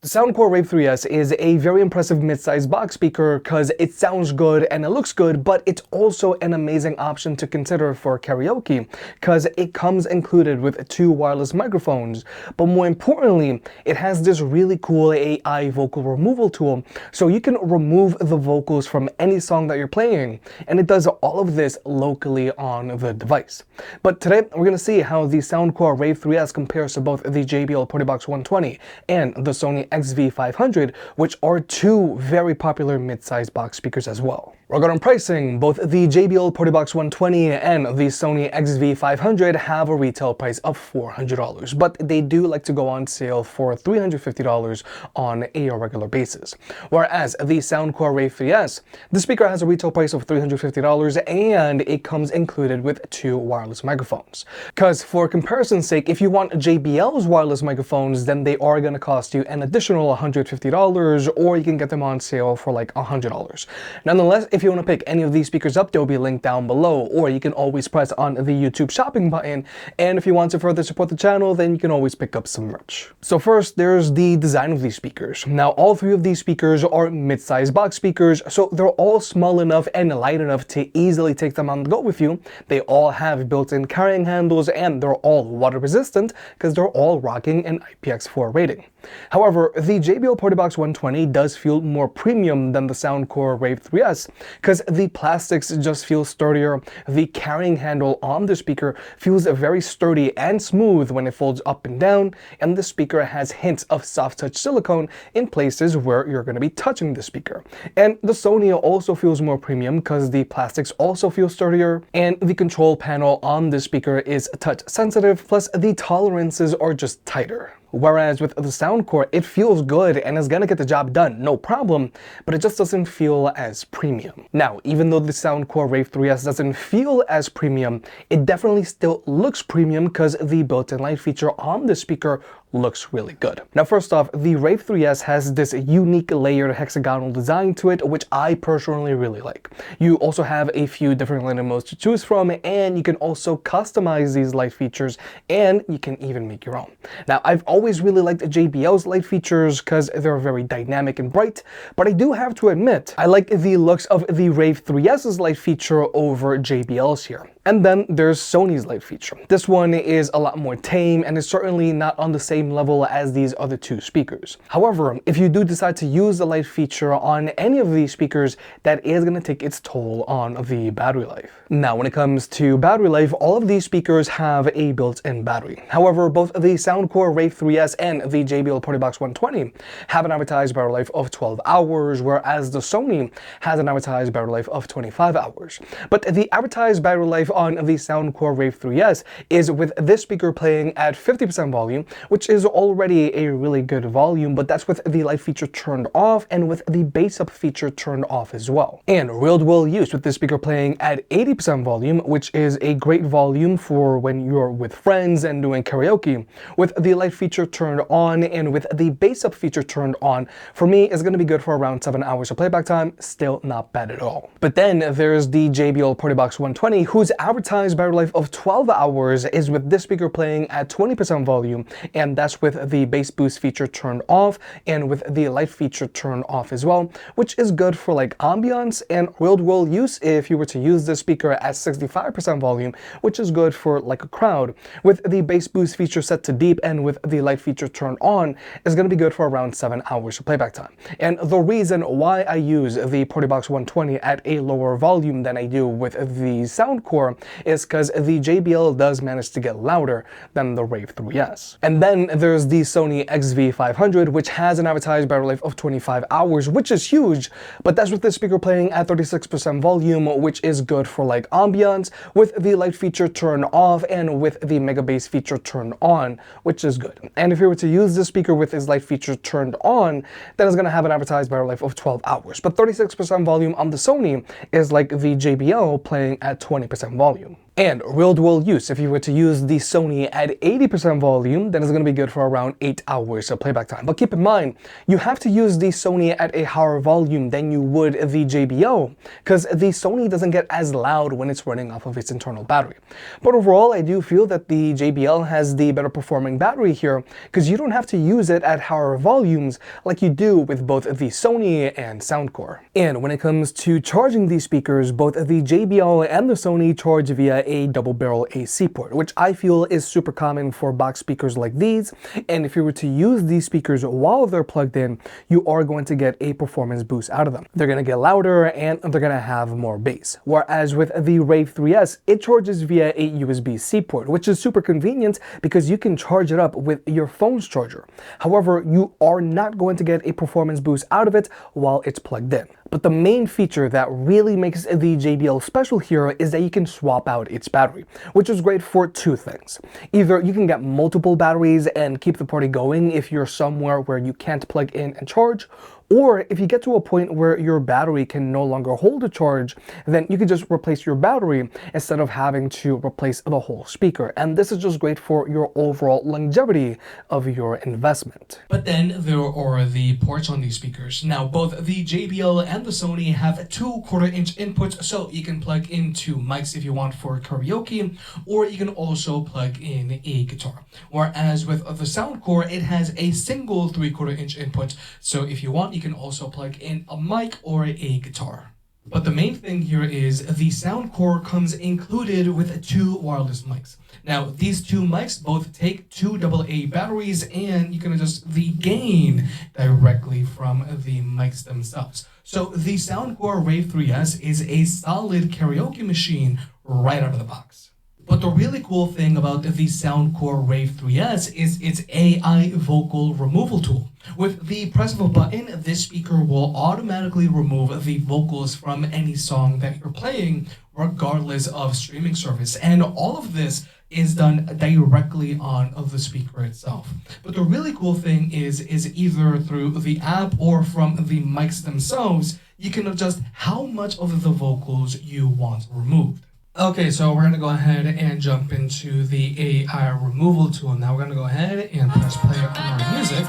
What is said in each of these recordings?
Soundcore Rave 3S is a very impressive mid-size box speaker because it sounds good and it looks good, but it's also an amazing option to consider for karaoke because it comes included with two wireless microphones. But more importantly, it has this really cool AI vocal removal tool, so you can remove the vocals from any song that you're playing, and it does all of this locally on the device. But today we're going to see how the Soundcore Rave 3S compares to both the JBL Partybox 120 and the Sony XV500, which are two very popular mid-sized box speakers as well. Regarding pricing, both the JBL Partybox 120 and the Sony XV500 have a retail price of $400, but they do like to go on sale for $350 on a regular basis. Whereas the Soundcore Rave 3S, the speaker has a retail price of $350 and it comes included with two wireless microphones. Because for comparison's sake, if you want JBL's wireless microphones, then they are going to cost you an additional $150, or you can get them on sale for like $100. Nonetheless, if you want to pick any of these speakers up, they'll be linked down below, or you can always press on the YouTube shopping button, and if you want to further support the channel, then you can always pick up some merch. So first, there's the design of these speakers. Now, all three of these speakers are mid-sized box speakers, so they're all small enough and light enough to easily take them on the go with you. They all have built-in carrying handles, and they're all water resistant because they're all rocking an IPX4 rating. However, the JBL Partybox 120 does feel more premium than the Soundcore Rave 3S because the plastics just feel sturdier. The carrying handle on the speaker feels very sturdy and smooth when it folds up and down, and the speaker has hints of soft touch silicone in places where you're going to be touching the speaker. And the Sony also feels more premium because the plastics also feel sturdier, and the control panel on the speaker is touch sensitive, plus the tolerances are just tighter. Whereas with the Soundcore, it feels good and is gonna get the job done, no problem, but it just doesn't feel as premium. Now, even though the Soundcore Rave 3S doesn't feel as premium, it definitely still looks premium because the built-in light feature on the speaker looks really good. Now, first off, the Rave 3S has this unique layered hexagonal design to it, which I personally really like. You also have a few different lighting modes to choose from, and you can also customize these light features, and you can even make your own. Now, I've always really liked JBL's light features because they're very dynamic and bright, but I do have to admit, I like the looks of the Rave 3S's light feature over JBL's here. And then there's Sony's light feature. This one is a lot more tame and is certainly not on the same level as these other two speakers. However, if you do decide to use the light feature on any of these speakers, that is going to take its toll on the battery life. Now, when it comes to battery life, all of these speakers have a built-in battery. However, both the Soundcore Rave 3S and the JBL Partybox 120 have an advertised battery life of 12 hours, whereas the Sony has an advertised battery life of 25 hours. But the advertised battery life on the Soundcore Rave 3S is with this speaker playing at 50% volume, which is already a really good volume, but that's with the light feature turned off and with the bass up feature turned off as well. And real-world use with this speaker playing at 80% volume, which is a great volume for when you're with friends and doing karaoke, with the light feature turned on and with the bass up feature turned on, for me is going to be good for around 7 hours of playback time. Still not bad at all. But then there's the JBL Partybox 120, whose advertised battery life of 12 hours is with this speaker playing at 20% volume, and that's with the bass boost feature turned off and with the light feature turned off as well, which is good for like ambiance and real-world use if you were to use this speaker at 65% volume, which is good for like a crowd. With the bass boost feature set to deep and with the light feature turned on is going to be good for around 7 hours of playback time. And the reason why I use the Partybox 120 at a lower volume than I do with the Soundcore is because the JBL does manage to get louder than the Rave 3S. And then there's the Sony XV500, which has an advertised battery life of 25 hours, which is huge, but that's with the speaker playing at 36% volume, which is good for like ambiance, with the light feature turned off and with the mega bass feature turned on, which is good. And if you were to use this speaker with its light feature turned on, then it's going to have an advertised battery life of 12 hours. But 36% volume on the Sony is like the JBL playing at 20% volume. And real-world use, if you were to use the Sony at 80% volume, then it's going to be good for around 8 hours of playback time. But keep in mind, you have to use the Sony at a higher volume than you would the JBL, because the Sony doesn't get as loud when it's running off of its internal battery. But overall, I do feel that the JBL has the better performing battery here, because you don't have to use it at higher volumes like you do with both the Sony and Soundcore. And when it comes to charging these speakers, both the JBL and the Sony charge via a double barrel AC port, which I feel is super common for box speakers like these. And if you were to use these speakers while they're plugged in, you are going to get a performance boost out of them. They're going to get louder and they're going to have more bass. Whereas with the Rave 3S, it charges via a USB-C port, which is super convenient because you can charge it up with your phone's charger. However, you are not going to get a performance boost out of it while it's plugged in. But the main feature that really makes the JBL special here is that you can swap out its battery, which is great for two things. Either you can get multiple batteries and keep the party going if you're somewhere where you can't plug in and charge, or if you get to a point where your battery can no longer hold a charge, then you can just replace your battery instead of having to replace the whole speaker. And this is just great for your overall longevity of your investment. But then there are the ports on these speakers. Now, both the JBL and the Sony have 2 1/4-inch inputs, so you can plug in 2 mics if you want for karaoke, or you can also plug in a guitar. Whereas with the Soundcore, it has a single 3/4-inch input, so if you want, you can also plug in a mic or a guitar. But the main thing here is the Soundcore comes included with 2 wireless mics. Now, these 2 mics both take 2 AA batteries, and you can adjust the gain directly from the mics themselves. So the Soundcore Rave 3S is a solid karaoke machine right out of the box. But the really cool thing about the Soundcore Rave 3S is its AI vocal removal tool. With the press of a button, this speaker will automatically remove the vocals from any song that you're playing, regardless of streaming service. And all of this is done directly on the speaker itself. But the really cool thing is either through the app or from the mics themselves, you can adjust how much of the vocals you want removed. Okay, so we're going to go ahead and jump into the AI removal tool. Now we're going to go ahead and press play on our music.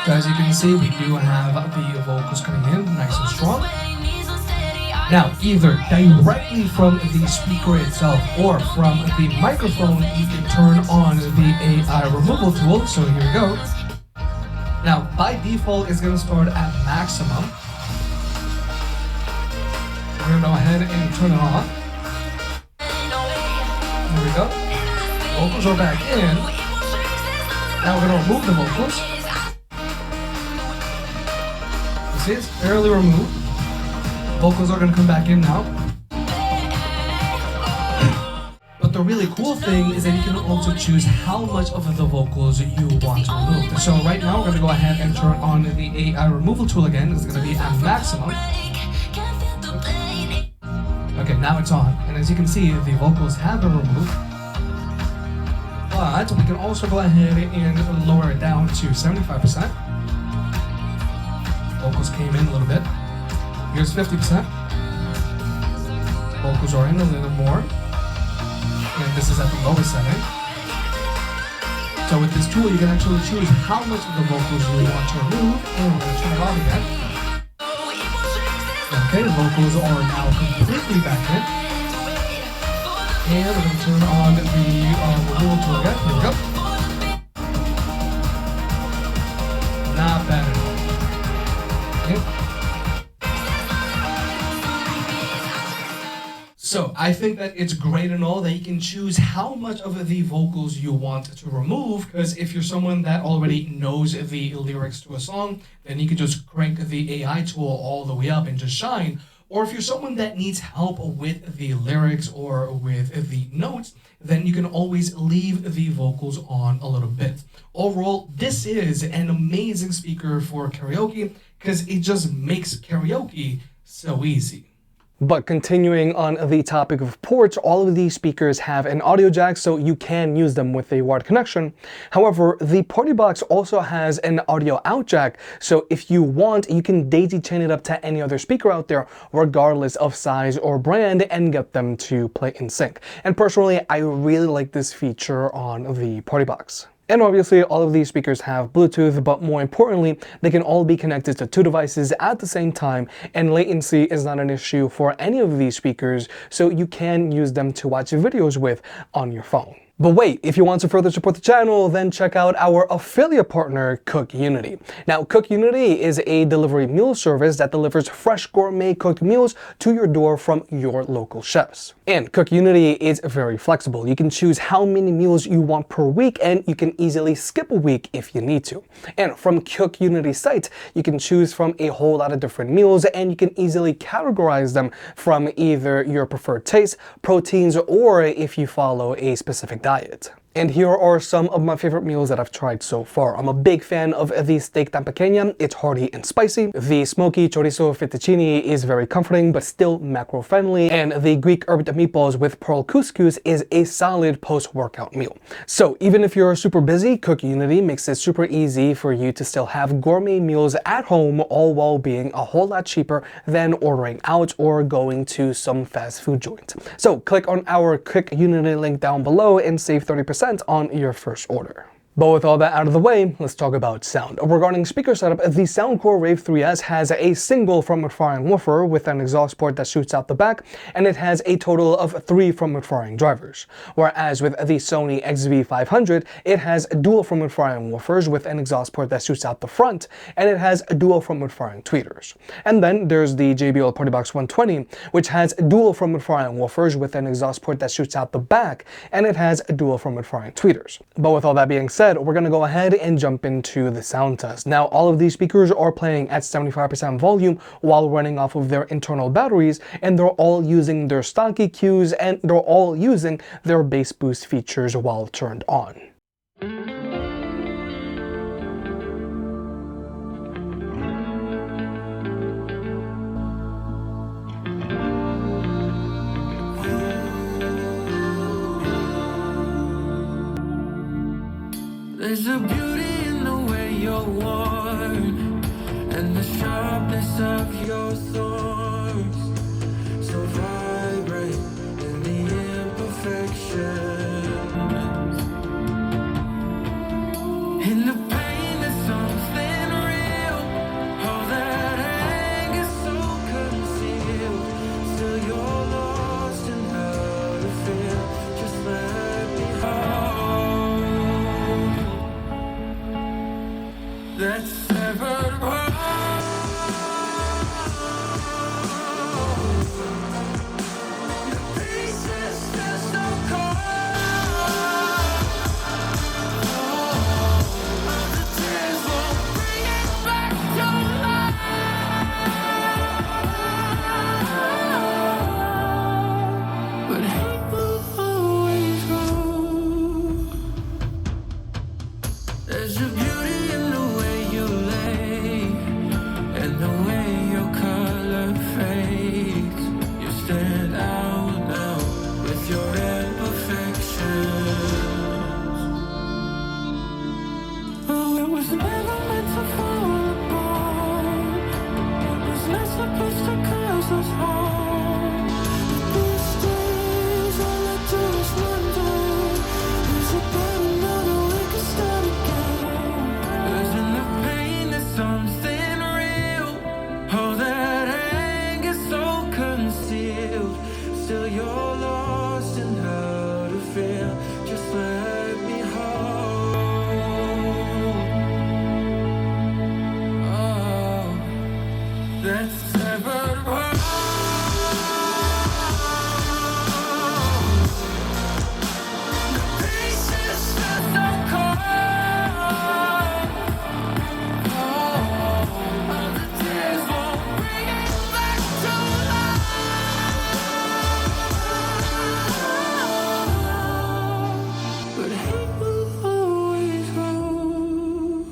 So as you can see, we do have the vocals coming in nice and strong. Now, either directly from the speaker itself or from the microphone, you can turn on the AI removal tool. So here we go. Now, by default, it's going to start at maximum. We're going to go ahead and turn it on. There we go. Vocals are back in. Now we're going to remove the vocals. You see, it's barely removed. Vocals are going to come back in now. But the really cool thing is that you can also choose how much of the vocals you want to remove. So right now we're going to go ahead and turn on the AI removal tool again. It's going to be at maximum. Okay, now it's on, and as you can see, the vocals have been removed. But we can also go ahead and lower it down to 75%. Vocals came in a little bit. Here's 50%. Vocals are in a little more. And this is at the lowest setting. So with this tool, you can actually choose how much of the vocals you want to remove, and we're going to turn it on again. Okay, the vocals are now completely back in. And we're going to turn on the removal tool again. Here we go. Not bad at all. Okay. So I think that it's great and all that you can choose how much of the vocals you want to remove, because if you're someone that already knows the lyrics to a song, then you can just crank the AI tool all the way up and just shine. Or if you're someone that needs help with the lyrics or with the notes, then you can always leave the vocals on a little bit. Overall, this is an amazing speaker for karaoke because it just makes karaoke so easy. But continuing on the topic of ports, all of these speakers have an audio jack, so you can use them with a wired connection. However, the Partybox also has an audio out jack, so if you want, you can daisy chain it up to any other speaker out there, regardless of size or brand, and get them to play in sync. And personally, I really like this feature on the Partybox. And obviously, all of these speakers have Bluetooth, but more importantly, they can all be connected to two devices at the same time, and latency is not an issue for any of these speakers, so you can use them to watch videos with on your phone. But wait, if you want to further support the channel, then check out our affiliate partner, Cook Unity. Now, Cook Unity is a delivery meal service that delivers fresh gourmet cooked meals to your door from your local chefs. And Cook Unity is very flexible. You can choose how many meals you want per week, and you can easily skip a week if you need to. And from Cook Unity's site, you can choose from a whole lot of different meals, and you can easily categorize them from either your preferred taste, proteins, or if you follow a specific diet. And here are some of my favorite meals that I've tried so far. I'm a big fan of the steak tan pequeña. It's hearty and spicy. The smoky chorizo fettuccine is very comforting but still macro-friendly. And the Greek herb meatballs with pearl couscous is a solid post-workout meal. So even if you're super busy, Cook Unity makes it super easy for you to still have gourmet meals at home, all while being a whole lot cheaper than ordering out or going to some fast food joint. So click on our Cook Unity link down below and save 30% on your first order. But with all that out of the way, let's talk about sound. Regarding speaker setup, the Soundcore Rave 3S has a single front-mid-firing woofer with an exhaust port that shoots out the back, and it has a total of 3 front-mid-firing drivers. Whereas with the Sony XV500, it has dual front-mid-firing woofers with an exhaust port that shoots out the front, and it has dual front-mid-firing tweeters. And then there's the JBL Partybox 120, which has dual front-mid-firing woofers with an exhaust port that shoots out the back, and it has dual front-mid-firing tweeters. But with all that being said, we're going to go ahead and jump into the sound test. Now, all of these speakers are playing at 75% volume while running off of their internal batteries, and they're all using their stock EQs, and they're all using their bass boost features while turned on. There's a beauty in the way you're worn, and the sharpness of your thorns, so vibrant in the imperfections. In the pain there's something real, all that anger so concealed. Still you're lost in how to feel, just let me hold that severed world. The pieces still so cold. All the tears won't bring it back to life. But hate will always grow. There's a beauty in the way you lay, and the way your color fades. You stand out now with your imperfections. Oh, it was never meant to fall apart. It was not supposed to cause us harm. These days, all I do is wonder, is it better now that we can start again? 'Cause in the pain there's something real, all that anger so concealed. Still you're lost in how to feel, just let me hold. Oh, that's severed world. The pieces still so cold. All the tears won't bring it back to life. But hate will always grow.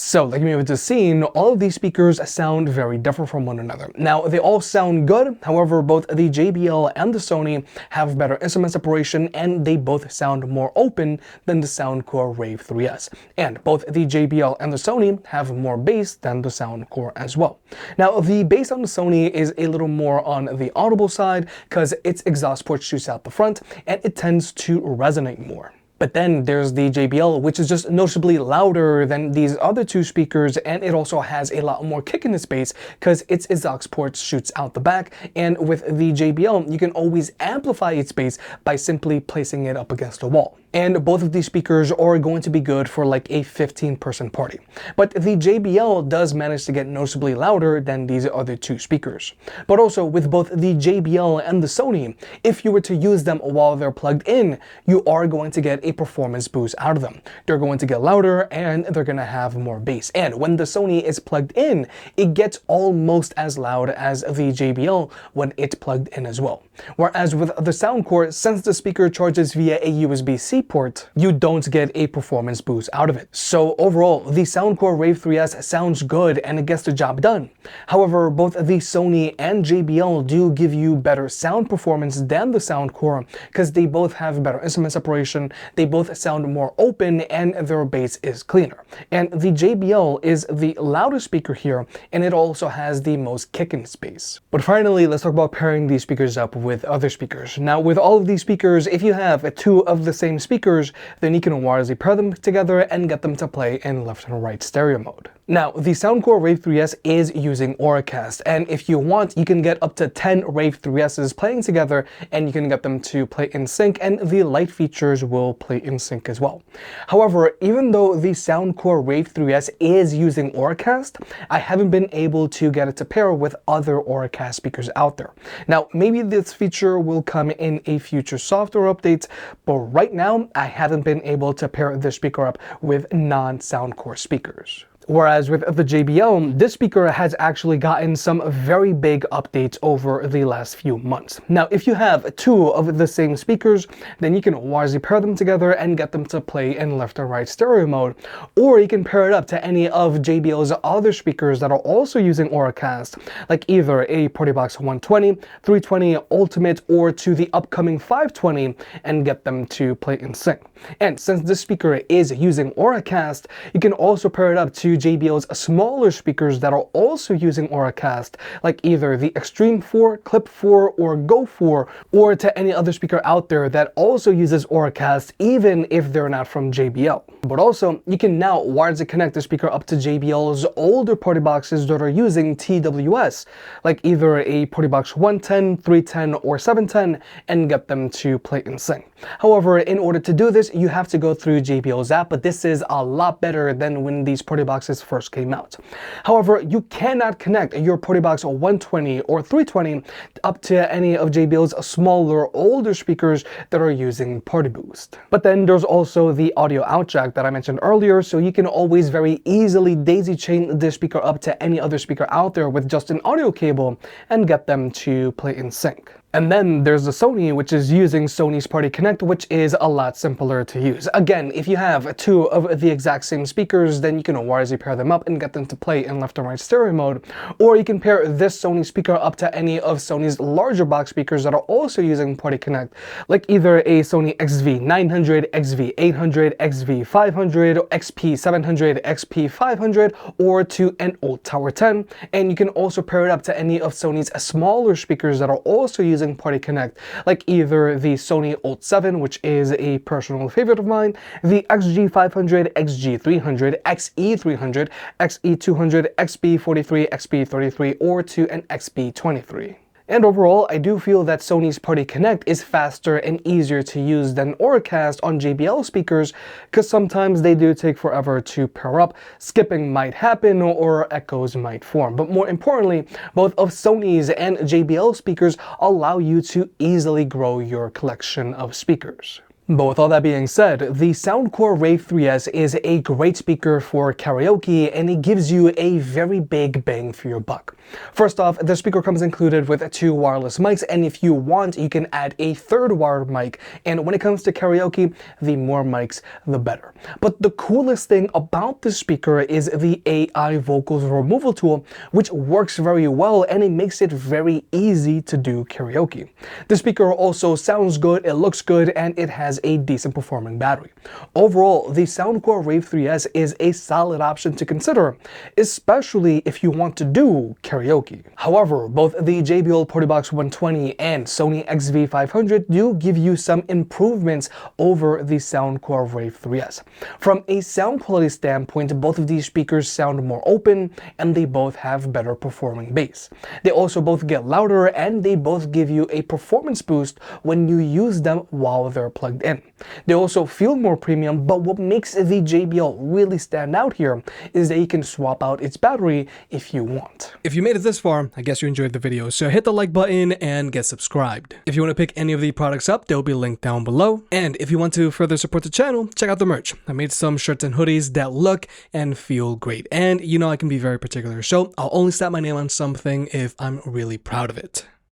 So, like you may have just seen, all of these speakers sound very different from one another. Now, they all sound good, however, both the JBL and the Sony have better instrument separation, and they both sound more open than the Soundcore Rave 3S. And both the JBL and the Sony have more bass than the Soundcore as well. Now, the bass on the Sony is a little more on the audible side because its exhaust port shoots out the front, and it tends to resonate more. But then there's the JBL, which is just noticeably louder than these other two speakers, and it also has a lot more kick in its bass because its exhaust port shoots out the back, and with the JBL, you can always amplify its bass by simply placing it up against a wall. And both of these speakers are going to be good for like a 15-person party. But the JBL does manage to get noticeably louder than these other two speakers. But also with both the JBL and the Sony, if you were to use them while they're plugged in, you are going to get a performance boost out of them. They're going to get louder and they're going to have more bass. And when the Sony is plugged in, it gets almost as loud as the JBL when it's plugged in as well. Whereas with the Soundcore, since the speaker charges via a USB-C port, you don't get a performance boost out of it. So overall, the Soundcore Rave 3S sounds good and it gets the job done. However, both the Sony and JBL do give you better sound performance than the Soundcore because they both have better instrument separation, they both sound more open, and their bass is cleaner. And the JBL is the loudest speaker here, and it also has the most kick in its bass. But finally, let's talk about pairing these speakers up with other speakers. Now, with all of these speakers, if you have two of the same speakers, then you can wirelessly pair them together and get them to play in left and right stereo mode. Now, the Soundcore Rave 3S is using Auracast, and if you want, you can get up to 10 Rave 3Ss playing together, and you can get them to play in sync, and the light features will play in sync as well. However, even though the Soundcore Rave 3S is using Auracast, I haven't been able to get it to pair with other Auracast speakers out there. Now, maybe this feature will come in a future software update, but right now, I haven't been able to pair this speaker up with non-Soundcore speakers. Whereas with the JBL, this speaker has actually gotten some very big updates over the last few months. Now, if you have two of the same speakers, then you can wirelessly pair them together and get them to play in left and right stereo mode. Or you can pair it up to any of JBL's other speakers that are also using Auracast, like either a Partybox 120, 320 Ultimate, or to the upcoming 520, and get them to play in sync. And since this speaker is using Auracast, you can also pair it up to JBL's smaller speakers that are also using Auracast, like either the Extreme 4, Clip 4, or Go 4, or to any other speaker out there that also uses Auracast, even if they're not from JBL. But also, you can now wirelessly connect the speaker up to JBL's older party boxes that are using TWS, like either a Partybox 110, 310, or 710, and get them to play in sync. However, in order to do this, you have to go through JBL's app, but this is a lot better than when these party boxes first came out. However, you cannot connect your Partybox 120 or 320 up to any of JBL's smaller, older speakers that are using Party Boost. But then there's also the audio out jack that I mentioned earlier, so you can always very easily daisy chain this speaker up to any other speaker out there with just an audio cable and get them to play in sync. And then there's the Sony, which is using Sony's Party Connect, which is a lot simpler to use. Again, if you have two of the exact same speakers, then you can wirelessly pair them up and get them to play in left and right stereo mode. Or you can pair this Sony speaker up to any of Sony's larger box speakers that are also using Party Connect, like either a Sony XV900, XV800, XV500, XP700, XP500, or to an old Tower 10. And you can also pair it up to any of Sony's smaller speakers that are also using Party Connect, like either the Sony Alt7, which is a personal favorite of mine, the XG500, XG300, XE300, XE200, XB43, XB33, or to an XB23. And overall, I do feel that Sony's Party Connect is faster and easier to use than Auracast on JBL speakers, because sometimes they do take forever to pair up, skipping might happen, or echoes might form. But more importantly, both of Sony's and JBL speakers allow you to easily grow your collection of speakers. But with all that being said, the Soundcore Rave 3S is a great speaker for karaoke, and it gives you a very big bang for your buck. First off, the speaker comes included with 2 wireless mics, and if you want, you can add a 3rd wired mic, and when it comes to karaoke, the more mics, the better. But the coolest thing about this speaker is the AI vocals removal tool, which works very well, and it makes it very easy to do karaoke. The speaker also sounds good, it looks good, and it has a decent performing battery. Overall, the Soundcore Rave 3S is a solid option to consider, especially if you want to do karaoke. However, both the JBL Partybox 120 and Sony XV500 do give you some improvements over the Soundcore Rave 3S. From a sound quality standpoint, both of these speakers sound more open, and they both have better performing bass. They also both get louder, and they both give you a performance boost when you use them while they're plugged in. They also feel more premium, but what makes the JBL really stand out here is that you can swap out its battery if you want. If you made it this far, I guess you enjoyed the video, so hit the like button and get subscribed. If you want to pick any of the products up, they'll be linked down below. And if you want to further support the channel, check out the merch. I made some shirts and hoodies that look and feel great. And you know I can be very particular, so I'll only slap my name on something if I'm really proud of it.